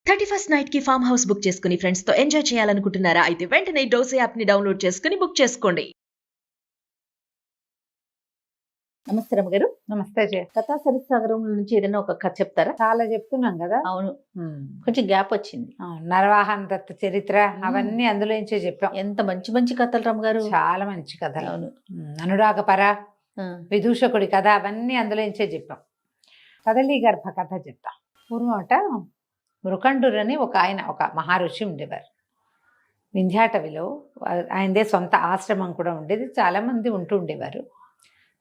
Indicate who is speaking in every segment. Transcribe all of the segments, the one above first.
Speaker 1: 31st night కి farm house book చేసుకుని friends తో ఎంజాయ్ చేయాలనుకుంటున్నారా? అయితే వెంటనే డోసే యాప్ ని డౌన్లోడ్ చేసుకుని బుక్ చేసుకోండి. నమస్తే రమ్మగారు.
Speaker 2: నమస్తే జయ.
Speaker 1: కథా సరిసాగరం నుంచి ఏదైనా ఒక కథ చెప్తారా?
Speaker 2: చాలా చెప్తున్నాం కదా.
Speaker 1: అవును, కొంచెం గ్యాప్ వచ్చింది.
Speaker 2: నరవాహన దత్త చరిత్ర అవన్నీ అందులో నుంచే చెప్పాం.
Speaker 1: ఎంత మంచి మంచి కథలు రమ్మగారు.
Speaker 2: చాలా మంచి కథలు.
Speaker 1: అవును.
Speaker 2: అనురాగపర, విదూషకుడి కథ అవన్నీ అందులో నుంచే చెప్పాం. కదలి గర్భ కథ చెప్తాం. పూర్వమట మృకండురని ఒక మహర్షి ఉండేవారు. వింధ్యాటవిలో ఆయనదే సొంత ఆశ్రమం కూడా ఉండేది. చాలా మంది ఉంటూ ఉండేవారు.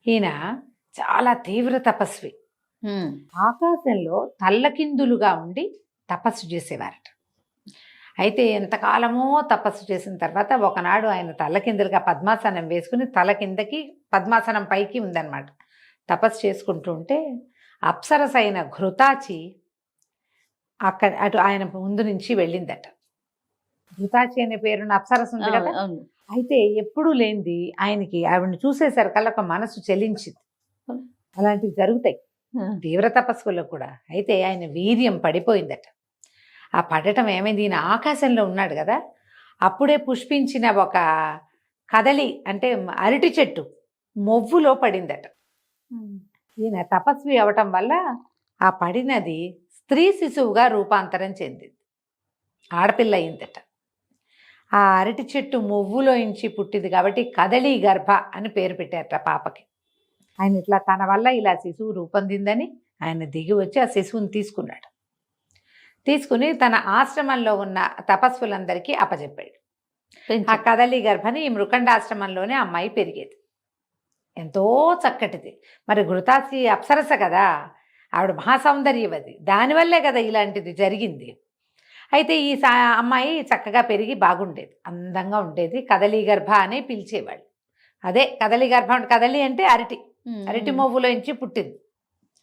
Speaker 2: ఈయన చాలా తీవ్ర తపస్వి. ఆకాశంలో తల్లకిందులుగా ఉండి తపస్సు చేసేవారట. అయితే ఎంతకాలమో తపస్సు చేసిన తర్వాత ఒకనాడు ఆయన తల్లకిందులుగా పద్మాసనం వేసుకుని తల కిందకి పద్మాసనం పైకి ఉందన్నమాట. తపస్సు చేసుకుంటూ ఉంటే అప్సరస అయిన ఘృతాచి అటు ఆయన ముందు నుంచి వెళ్ళిందట. ఘృతాచి అనే పేరున్న అప్సరస ఉంది కదా. అయితే ఎప్పుడూ లేనిది ఆయనకి ఆవిడని చూసేసరికల్లా ఒక మనసు చెలించింది. అలాంటివి జరుగుతాయి తీవ్ర తపస్సులో కూడా. అయితే ఆయన వీర్యం పడిపోయిందట. ఆ పడటం ఏమైంది, ఈయన ఆకాశంలో ఉన్నాడు కదా, అప్పుడే పుష్పించిన ఒక కదలి అంటే అరటి చెట్టు మొవ్వులో పడిందట. ఈయన తపస్వి అవటం వల్ల ఆ పడినది స్త్రీ శిశువుగా రూపాంతరం చెందింది. ఆడపిల్ల అయిందట. ఆ అరటి చెట్టు మొవ్వులో నుంచి పుట్టింది కాబట్టి కదలి గర్భ అని పేరు పెట్టారట పాపకి. ఆయన ఇట్లా తన వల్ల ఇలా శిశువు రూపొందిందని ఆయన దిగి వచ్చి ఆ శిశువుని తీసుకున్నాడు. తీసుకుని తన ఆశ్రమంలో ఉన్న తపస్సులందరికీ అప్పచెప్పాడు. ఆ కదలి గర్భని ఈ మృకండాశ్రమంలోనే అమ్మాయి పెరిగేది. ఎంతో చక్కటిది. మరి ఘృతాచి అప్సరస కదా, ఆవిడ మహాసౌందర్యవది. దానివల్లే కదా ఇలాంటిది జరిగింది. అయితే ఈ అమ్మాయి చక్కగా పెరిగి బాగుండేది, అందంగా ఉండేది. కదలి గర్భ అని పిలిచేవాళ్ళు. అదే కదలి గర్భ. కదలి అంటే అరటి మొవ్వులోంచి పుట్టింది.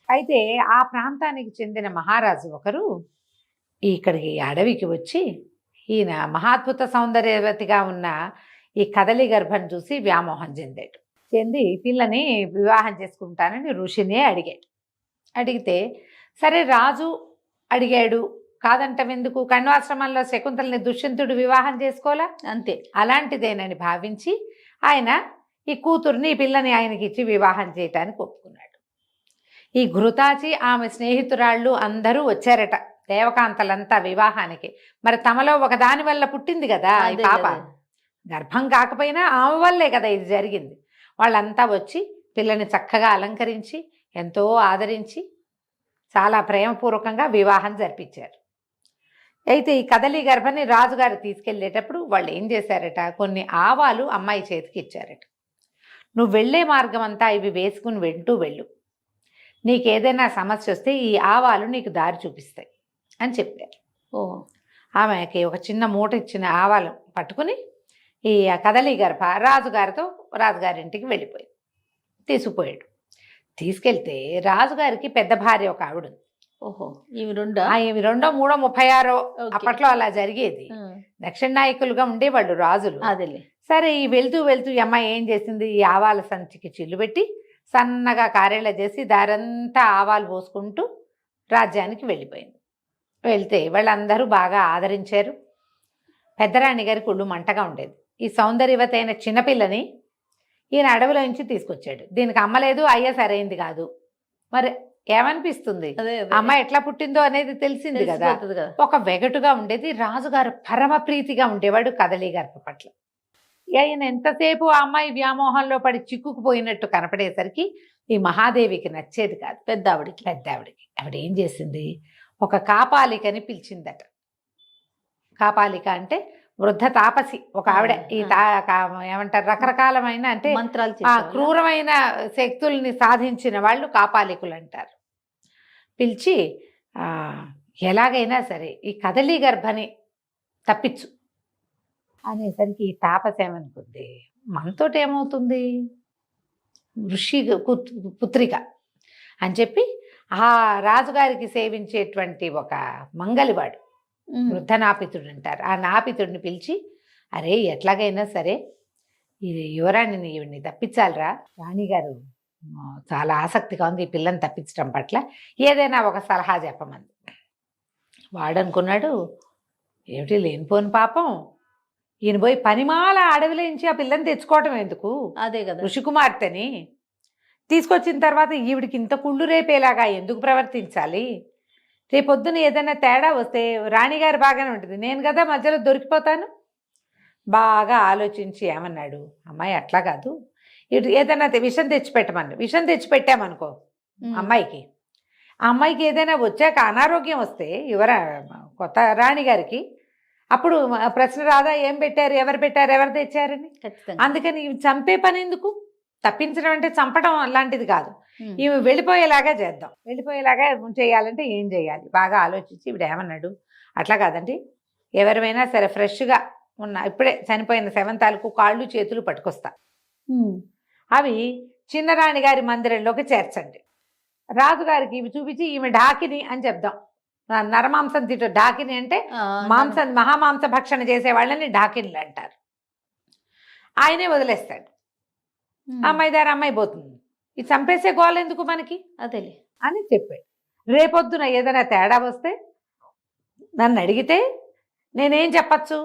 Speaker 2: అయితే ఆ ప్రాంతానికి చెందిన మహారాజు ఒకరు ఇక్కడికి అడవికి వచ్చి ఈయన మహాద్భుత సౌందర్యవతిగా ఉన్న ఈ కదలి గర్భను చూసి వ్యామోహం చెంది పిల్లని వివాహం చేసుకుంటానని ఋషినే అడిగితే సరే రాజు అడిగాడు, కాదంటమెందుకు, కణ్వాశ్రమంలో శకుంతలని దుష్యంతుడు వివాహం చేసుకోవాలా, అంతే, అలాంటిదేనని భావించి ఆయన ఈ కూతుర్ని ఈ పిల్లని ఆయనకి ఇచ్చి వివాహం చేయటానికి ఒప్పుకున్నాడు. ఈ ఘృతాచి ఆమె స్నేహితురాళ్ళు అందరూ వచ్చారట, దేవకాంతలంతా వివాహానికి. మరి తమలో ఒకదాని వల్ల పుట్టింది కదా ఈ పాప. గర్భం కాకపోయినా ఆమె వల్లే కదా ఇది జరిగింది. వాళ్ళంతా వచ్చి పిల్లని చక్కగా అలంకరించి ఎంతో ఆదరించి చాలా ప్రేమపూర్వకంగా వివాహం జరిపించారు. అయితే ఈ కదలి గర్భని రాజుగారు తీసుకెళ్ళేటప్పుడు వాళ్ళు ఏం చేశారట, కొన్ని ఆవాలు అమ్మాయి చేతికి ఇచ్చారట. నువ్వు వెళ్ళే మార్గం అంతా ఇవి వేసుకుని వెళ్ళు, నీకేదైనా సమస్య వస్తే ఈ ఆవాలు నీకు దారి చూపిస్తాయి అని చెప్పారు. ఆమెకి ఒక చిన్న మూట ఇచ్చిన ఆవాలు పట్టుకుని ఈ కదలి గర్భ రాజుగారింటికి వెళ్ళిపోయి తీసుకుపోయాడు. తీసుకెళ్తే రాజుగారికి పెద్ద భార్య ఒక ఆవిడ. ఇవి రెండో మూడో 36 అప్పట్లో అలా జరిగేది. దక్షిణ నాయకులుగా ఉండేవాళ్ళు రాజులు. సరే ఈ వెళ్తూ ఈ అమ్మాయి ఏం చేసింది, ఈ ఆవాల సంచికి చిల్లు పెట్టి సన్నగా కారేళ్ళ చేసి దారంతా ఆవాలు పోసుకుంటూ రాజ్యానికి వెళ్ళిపోయింది. వెళ్తే వాళ్ళందరూ బాగా ఆదరించారు. పెద్దరాణి గారికి ఒళ్ళు మంటగా ఉండేది. ఈ సౌందర్యవతి అయిన చిన్నపిల్లని ఈయన అడవిలో నుంచి తీసుకొచ్చాడు. దీనికి అమ్మలేదు, అయ్యే సరైంది కాదు. మరి ఏమనిపిస్తుంది, అమ్మాయి ఎట్లా పుట్టిందో అనేది తెలిసింది కదా. ఒక వెగటుగా ఉండేది. రాజుగారు పరమ ప్రీతిగా ఉండేవాడు కదలి గర్భ పట్ల. ఆయన ఎంతసేపు ఆ అమ్మాయి వ్యామోహంలో పడి చిక్కుకుపోయినట్టు కనపడేసరికి ఈ మహాదేవికి నచ్చేది కాదు. పెద్దావిడికి ఆవిడ ఏం చేసింది, ఒక కాపాలికని పిలిచిందట. కాపాలిక అంటే వృద్ధ తాపసి ఒక ఆవిడ. ఈ ఏమంటారు, రకరకాలమైన అంటే క్రూరమైన శక్తుల్ని సాధించిన వాళ్ళు కాపాలికులు అంటారు. పిలిచి ఎలాగైనా సరే ఈ కదలి గర్భని తప్పించు అనేసరికి ఈ తాపసి ఏమనుకుంది, మనతోటి ఏమవుతుంది, ఋషి పుత్రిక అని చెప్పి ఆ రాజుగారికి సేవించేటువంటి ఒక మంగలివాడు, వృద్ధ నాపితుడు అంటారు, ఆ నాపితుడిని పిలిచి, అరే ఎట్లాగైనా సరే ఈ యువరాణిని ఈవిడ్ని తప్పించాలిరా, రాణిగారు చాలా ఆసక్తిగా ఉంది ఈ పిల్లని తప్పించడం పట్ల, ఏదైనా ఒక సలహా చెప్పమంది. వాడనుకున్నాడు, ఏమిటి లేనిపోని పాపం, ఈయన పోయి పనిమాల అడవిలోంచి ఆ పిల్లని తెచ్చుకోవటం ఎందుకు,
Speaker 3: అదే కదా.
Speaker 2: ఋషికుమార్తెని తీసుకొచ్చిన తర్వాత ఈవిడికి ఇంత కుళ్ళు రేపేలాగా ఎందుకు ప్రవర్తించాలి, రేపొద్దున ఏదైనా తేడా వస్తే రాణిగారు బాగానే ఉంటుంది, నేను కదా మధ్యలో దొరికిపోతాను. బాగా ఆలోచించి ఏమన్నాడు, అమ్మాయి అట్లా కాదు, ఇటు ఏదైనా విషం తెచ్చిపెట్టమని, విషం తెచ్చిపెట్టామనుకో అమ్మాయికి, ఆ అమ్మాయికి ఏదైనా వచ్చాక అనారోగ్యం వస్తే కొత్త రాణిగారికి అప్పుడు ప్రశ్న రాదా, ఏం పెట్టారు, ఎవరు తెచ్చారని.
Speaker 3: ఖచ్చితంగా.
Speaker 2: అందుకని ఇవి చంపే పని ఎందుకు, తప్పించడం అంటే చంపడం అలాంటిది కాదు, ఇవి వెళ్ళిపోయేలాగా చేద్దాం, వెళ్ళిపోయేలాగా చేయాలంటే ఏం చేయాలి బాగా ఆలోచించి ఇప్పుడు ఏమన్నాడు, అట్లా కాదండి, ఎవరిమైనా సరే ఫ్రెష్గా ఉన్న ఇప్పుడే చనిపోయిన శవం తాలూకు కాళ్ళు చేతులు పట్టుకొస్తా, అవి చిన్నరాణి గారి మందిరంలోకి చేర్చండి, రాజుగారికి ఇవి చూపించి ఈమె ఢాకిని అని చెప్దాం, నరమాంసం తింటూ ఢాకిని అంటే మాంసం మహామాంస భక్షణ చేసే వాళ్ళని ఢాకిన్లు అంటారు. ఆయనే వదిలేస్తాడు, అమ్మాయి దారి అమ్మాయి పోతుంది, ఇది చంపేసే గోల్ ఎందుకు మనకి
Speaker 3: అదేలే
Speaker 2: అని చెప్పాడు. రేపొద్దున ఏదైనా తేడా వస్తే నన్ను అడిగితే నేనేం చెప్పచ్చు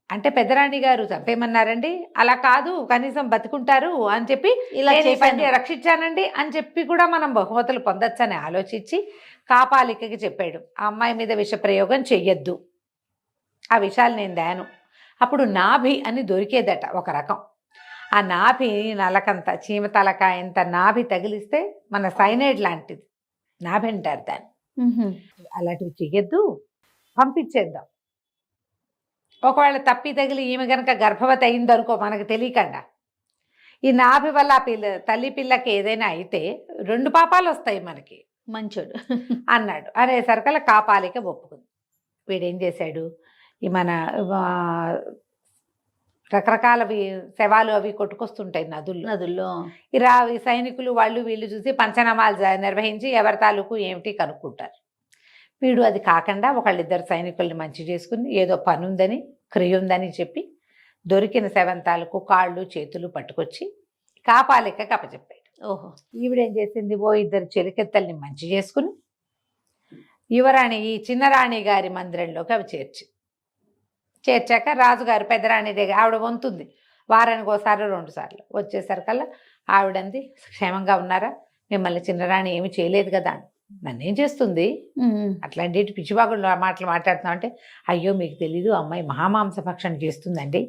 Speaker 2: అంటే, పెద్దరాణి గారు చంపేయమన్నారండి, అలా కాదు కనీసం బతుకుంటారు అని చెప్పి
Speaker 3: ఇలా
Speaker 2: రక్షించానండి అని చెప్పి కూడా మనం బహుమతులు పొందొచ్చని ఆలోచించి కాపాలికకి చెప్పాడు, ఆ అమ్మాయి మీద విష ప్రయోగం చెయ్యొద్దు, ఆ విషయాలు నేను దాను. అప్పుడు నాభి అని దొరికేదట ఒక రకం, ఆ నాభి నలకంత చీమ తలకాయంత నాభి తగిలిస్తే మన సైనైడ్ లాంటిది నాభి అంటారు దాన్ని, అలాంటివి చెయ్యొద్దు, పంపించేద్దాం. ఒకవేళ తప్పి తగిలి ఈమె కనుక గర్భవతి అయిందనుకో మనకు తెలియకుండా, ఈ నాభి వల్ల తల్లి పిల్లకి ఏదైనా అయితే 2 పాపాలు వస్తాయి మనకి,
Speaker 3: మంచోడు
Speaker 2: అన్నాడు. అనేసరికల్లా కాపాలిక ఒప్పుకుంది. వీడేం చేశాడు, ఈ మన రకరకాల శవాలు అవి కొట్టుకొస్తుంటాయి నదుల్లో, ఈ సైనికులు వాళ్ళు వీళ్ళు చూసి పంచనామాలు నిర్వహించి ఎవరి తాలూకు ఏమిటి కనుక్కుంటారు. వీడు అది కాకుండా ఒకళ్ళిద్దరు సైనికుల్ని మంచి చేసుకుని ఏదో పని ఉందని క్రియ ఉందని చెప్పి దొరికిన శవం తాలూకు కాళ్ళు చేతులు పట్టుకొచ్చి కాపాలికకి అప్పచెప్పాడు.
Speaker 3: ఓహో,
Speaker 2: ఈవిడేం చేసింది, ఓ 2 చెలికెత్తల్ని మంచి చేసుకుని యువరాణి ఈ చిన్నరాణి గారి మందిరంలోకి అవి చేర్చాక రాజుగారు పెద్దరాణి దగ్గర ఆవిడ వంతుంది, వారానికి ఒకసారి 2 సార్లు వచ్చేసరికల్లా ఆవిడంది, క్షేమంగా ఉన్నారా, మిమ్మల్ని చిన్నరాణి ఏమి చేయలేదు కదా, నన్నేం చేస్తుంది, అట్లాంటి పిచ్చివాగుడు మాటలు మాట్లాడుతున్నాం అంటే, అయ్యో మీకు తెలీదు, అమ్మాయి మహామాంస భక్షణ చేస్తుందండి,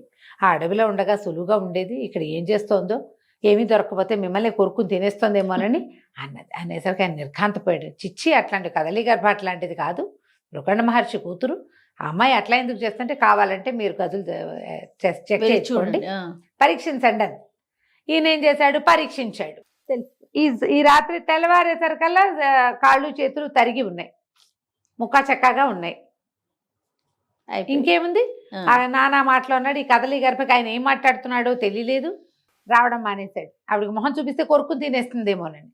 Speaker 2: ఆ అడవిలో ఉండగా సులువుగా ఉండేది, ఇక్కడ ఏం చేస్తోందో, ఏమీ దొరకకపోతే మిమ్మల్ని కొరుక్కుని తినేస్తోందేమోనని అన్నది. అనేసరికి ఆయన నిర్ఘాంతపోయాడు. చిచ్చి, అట్లాంటి కదలి గర్భ అట్లాంటిది కాదు, మృకండ మహర్షి కూతురు, ఆ అమ్మాయి అట్లా ఎందుకు చేస్తుంటే కావాలంటే మీరు గదులు చెక్ చేసుకోండి, పరీక్షించండి అని. ఈయన ఏం చేశాడు, పరీక్షించాడు. ఈ రాత్రి తెల్లవారేసరికల్లా కాళ్ళు చేతులు తరిగి ఉన్నాయి, ముక్కా చక్కగా ఉన్నాయి. ఇంకేముంది, నానా మాటలు అన్నాడు. ఈ కదలి గర్భకి ఆయన ఏం మాట్లాడుతున్నాడో తెలియలేదు, రావడం మానేశాడు. ఆవిడకి మొహం చూపిస్తే కొరుకుని తినేస్తుందేమోనని.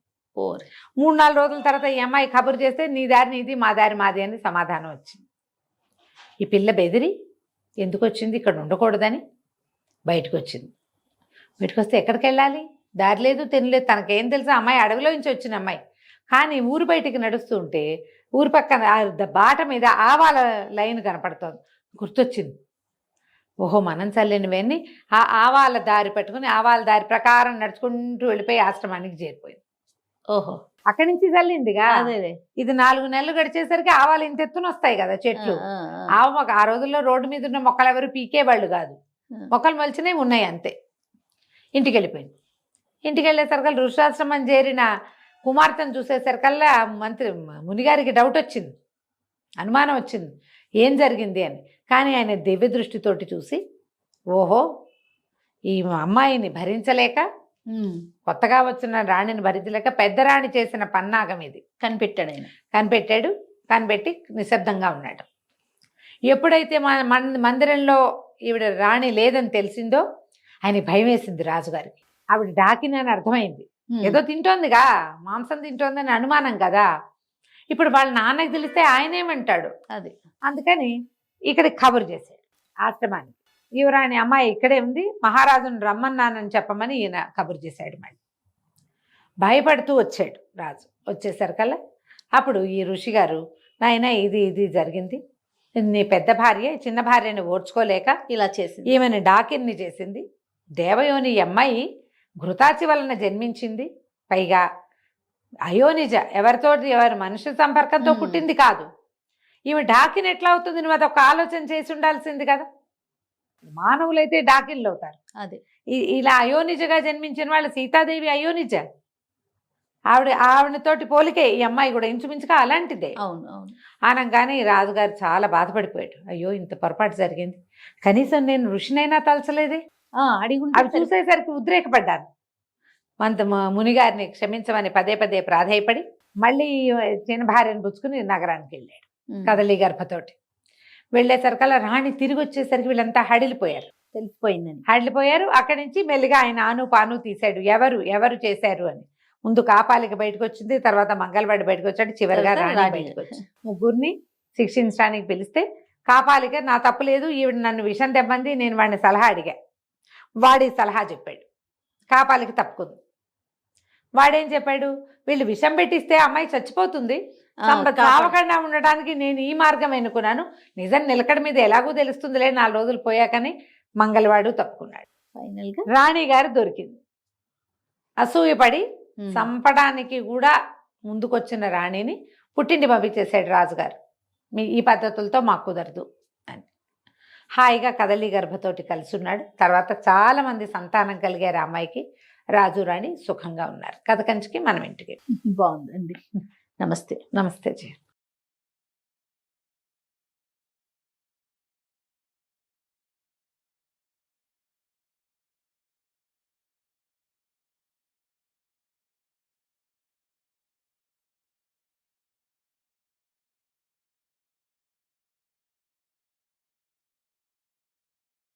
Speaker 2: 3-4 రోజుల తర్వాత ఈ అమ్మాయి కబురు చేస్తే నీ దారి నీది, మా దారి మాది అని సమాధానం వచ్చింది. ఈ పిల్ల బెదిరి ఎందుకు వచ్చింది, ఇక్కడ ఉండకూడదని బయటకు వచ్చింది. బయటకు వస్తే ఎక్కడికి వెళ్ళాలి, దారి లేదు తినలేదు, తనకేం తెలుసు, అమ్మాయి అడవిలో నుంచి వచ్చిన అమ్మాయి. కానీ ఊరు బయటికి నడుస్తూ ఉంటే ఊరు పక్కన బాట మీద ఆవాల లైన్ కనపడుతోంది. గుర్తొచ్చింది, ఓహో మనం చల్లినవన్నీ ఆ ఆవాల దారి పట్టుకుని ఆవాల దారి ప్రకారం నడుచుకుంటూ వెళ్ళిపోయి ఆశ్రమానికి చేరిపోయింది.
Speaker 3: ఓహో,
Speaker 2: అక్కడి నుంచి చల్లిందిగా.
Speaker 3: అదే
Speaker 2: ఇది 4 నెలలు గడిచేసరికి ఆవాలు ఇంత ఎత్తున వస్తాయి కదా చెట్లు. ఆ రోజుల్లో రోడ్డు మీద ఉన్న మొక్కలు ఎవరు పీకేవాళ్ళు కాదు, మొక్కలు మొలిచినవి ఉన్నాయి అంతే. ఇంటికి వెళ్ళిపోయింది. ఇంటికి వెళ్ళేసరికల్లా ఋషాశ్రమం చేరిన కుమార్తెను చూసేసరికల్లా మునిగారికి డౌట్ వచ్చింది, అనుమానం వచ్చింది, ఏం జరిగింది అని. కానీ ఆయన దివ్య దృష్టితోటి చూసి, ఓహో ఈ అమ్మాయిని భరించలేక, కొత్తగా వచ్చిన రాణిని భరించలేక పెద్ద రాణి చేసిన పన్నాగం ఇది
Speaker 3: కనిపెట్టాడు ఆయన.
Speaker 2: కనిపెట్టి నిశ్శబ్దంగా ఉన్నాడు. ఎప్పుడైతే మందిరంలో ఈవిడ రాణి లేదని తెలిసిందో ఆయన భయం వేసింది రాజుగారికి. ఆవిడ డాకిని అని అర్థమైంది, ఏదో తింటోందిగా, మాంసం తింటోందని అనుమానం కదా. ఇప్పుడు వాళ్ళ నాన్నకి తెలిస్తే ఆయన ఏమంటాడు, అది అందుకని ఇక్కడికి కబురు చేశాడు ఆశ్రమానికి. యువరాణి అమ్మాయి ఇక్కడే ఉంది, మహారాజును రమ్మన్నానని చెప్పమని ఈయన కబురు చేశాడు. మళ్ళీ భయపడుతూ వచ్చాడు రాజు. వచ్చేసరికల్లా అప్పుడు ఈ ఋషి గారు నాయన ఇది ఇది జరిగింది, నీ పెద్ద భార్య చిన్న భార్యని ఓర్చుకోలేక
Speaker 3: ఇలా చేసింది.
Speaker 2: ఈమెను డాకిన్ని చేసింది. దేవయోని ఈ అమ్మాయి ఘృతాచి వలన జన్మించింది, పైగా అయోనిజ, ఎవరి మనుషుల సంపర్కంతో పుట్టింది కాదు. ఈమె డాకిన్ ఎట్లా అవుతుంది? నువ్వు అదొక ఆలోచన చేసి ఉండాల్సింది కదా. మానవులైతే డాకిన్లు అవుతారు,
Speaker 3: అదే
Speaker 2: ఇలా అయోనిజగా జన్మించిన వాళ్ళు. సీతాదేవి అయోనిజ, ఆవిడతోటి పోలికే ఈ అమ్మాయి కూడా ఇంచుమించుగా అలాంటిదే.
Speaker 3: అవును అవును.
Speaker 2: అనగానే ఈ రాజుగారు చాలా బాధపడిపోయాడు. అయ్యో, ఇంత పొరపాటు జరిగింది, కనీసం నేను ఋషినైనా తలచలేదే.
Speaker 3: అడిగి
Speaker 2: అవి చూసేసరికి ఉద్రేకపడ్డాను. మునిగారిని క్షమించమని పదే పదే ప్రాధేయపడి మళ్ళీ చిన్న భార్యను పుచ్చుకుని నగరానికి వెళ్ళాడు కదలి గర్భతోటి. వెళ్ళేసరికల్లా రాణి తిరిగి వచ్చేసరికి వీళ్ళంతా హడిలిపోయారు.
Speaker 3: తెలిసిపోయిందని.
Speaker 2: హడిలిపోయారు. అక్కడి నుంచి మెల్లిగా ఆయన ఆను పాను తీశాడు, ఎవరు చేశారు అని. ముందు కాపాలిక బయటకు వచ్చింది, తర్వాత మంగళవాడి బయటకు వచ్చాడు, చివరిగా రాణి బయటకు వచ్చింది. ముగ్గురిని శిక్షించడానికి పిలిస్తే కాపాలిక నా తప్పు లేదు, ఈవిడ నన్ను విషం తెమ్మంది, నేను వాడిని సలహా అడిగా, వాడి సలహా చెప్పాడు. కాపాలిక తప్పుకుంది. వాడేం చెప్పాడు, వీళ్ళు విషం పెట్టిస్తే అమ్మాయి చచ్చిపోతుంది, చావకుండా ఉండడానికి నేను ఈ మార్గం ఎన్నుకున్నాను, నిజం నిలకడ మీద ఎలాగూ తెలుస్తుందిలే 4 రోజులు పోయాకని మంగళవాడు తప్పుకున్నాడు.
Speaker 3: ఫైనల్ గా
Speaker 2: రాణి గారు దొరికింది. అసూయపడి చంపడానికి కూడా ముందుకొచ్చిన రాణిని పుట్టింటి పంపించేశాడు రాజుగారు. ఈ పద్ధతులతో మాకు కుదరదు అని. హాయిగా కదలి గర్భతోటి కలిసి ఉన్నాడు. తర్వాత చాలా మంది సంతానం కలిగారు అమ్మాయికి. రాజు రాణి సుఖంగా ఉన్నారు. కథ కంచికి మనం ఇంటికి.
Speaker 3: బాగుందండి. నమస్తే.
Speaker 2: నమస్తే జీ.